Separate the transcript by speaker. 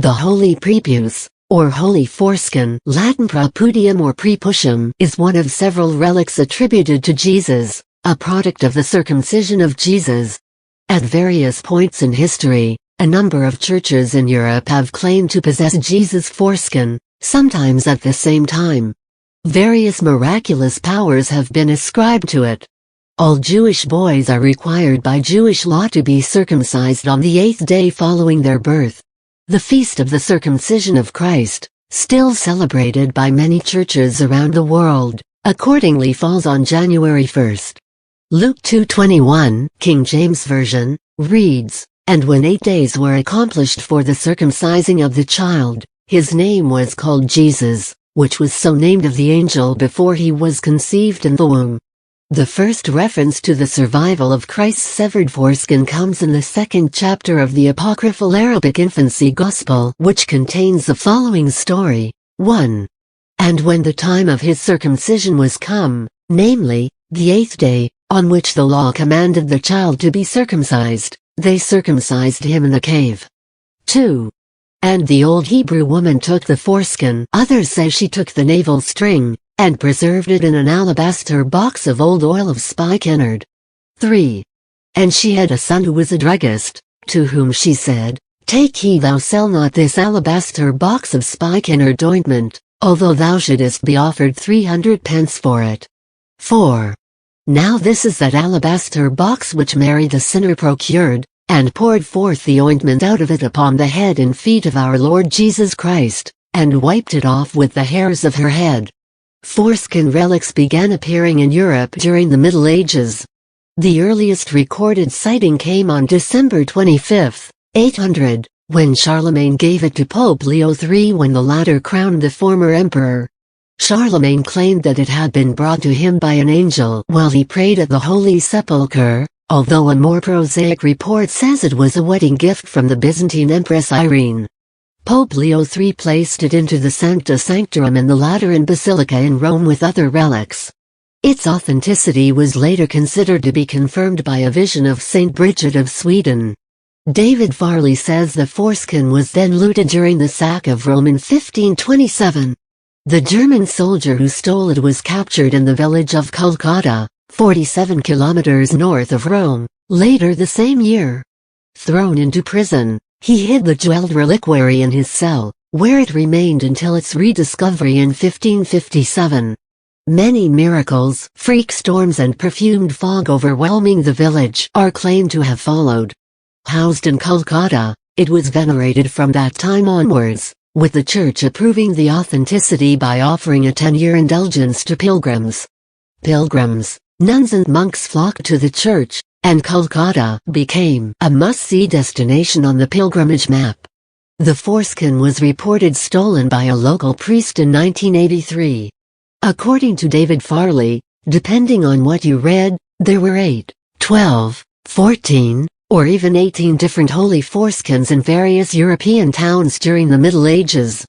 Speaker 1: The holy prepuce, or holy foreskin, Latin Prepudium or Prepucium, is one of several relics attributed to Jesus, a product of the circumcision of Jesus. At various points in history, a number of churches in Europe have claimed to possess Jesus' foreskin, sometimes at the same time. Various miraculous powers have been ascribed to it. All Jewish boys are required by Jewish law to be circumcised on the 8th day following their birth. The Feast of the Circumcision of Christ, still celebrated by many churches around the world, accordingly falls on January 1st. Luke 2:21, King James Version, reads, "And when 8 days were accomplished for the circumcising of the child, his name was called Jesus, which was so named of the angel before he was conceived in the womb." The first reference to the survival of Christ's severed foreskin comes in the 2nd chapter of the apocryphal Arabic infancy gospel, which contains the following story. 1. And when the time of his circumcision was come, namely, the 8th day, on which the law commanded the child to be circumcised, they circumcised him in the cave. 2. And the old Hebrew woman took the foreskin, others say she took the navel string, and preserved it in an alabaster box of old oil of spikenard. 3. And she had a son who was a druggist, to whom she said, Take heed thou sell not this alabaster box of spikenard ointment, although thou shouldest be offered 300 pence for it. 4. Now this is that alabaster box which Mary the sinner procured, and poured forth the ointment out of it upon the head and feet of our Lord Jesus Christ, and wiped it off with the hairs of her head. Foreskin relics began appearing in Europe during the Middle Ages. The earliest recorded sighting came on December 25, 800, when Charlemagne gave it to Pope Leo III when the latter crowned the former emperor. Charlemagne claimed that it had been brought to him by an angel while he prayed at the Holy Sepulchre, although a more prosaic report says it was a wedding gift from the Byzantine Empress Irene. Pope Leo III placed it into the Sancta Sanctorum in the Lateran Basilica in Rome with other relics. Its authenticity was later considered to be confirmed by a vision of Saint Bridget of Sweden. David Farley says the foreskin was then looted during the sack of Rome in 1527. The German soldier who stole it was captured in the village of Kolkata, 47 kilometers north of Rome, later the same year. Thrown into prison, he hid the jeweled reliquary in his cell, where it remained until its rediscovery in 1557. Many miracles, freak storms and perfumed fog overwhelming the village are claimed to have followed. Housed in Kolkata, it was venerated from that time onwards, with the church approving the authenticity by offering a 10-year indulgence to pilgrims. Pilgrims, nuns and monks flocked to the church, and Kolkata became a must-see destination on the pilgrimage map. The foreskin was reported stolen by a local priest in 1983. According to David Farley, depending on what you read, there were 8, 12, 14, or even 18 different holy foreskins in various European towns during the Middle Ages.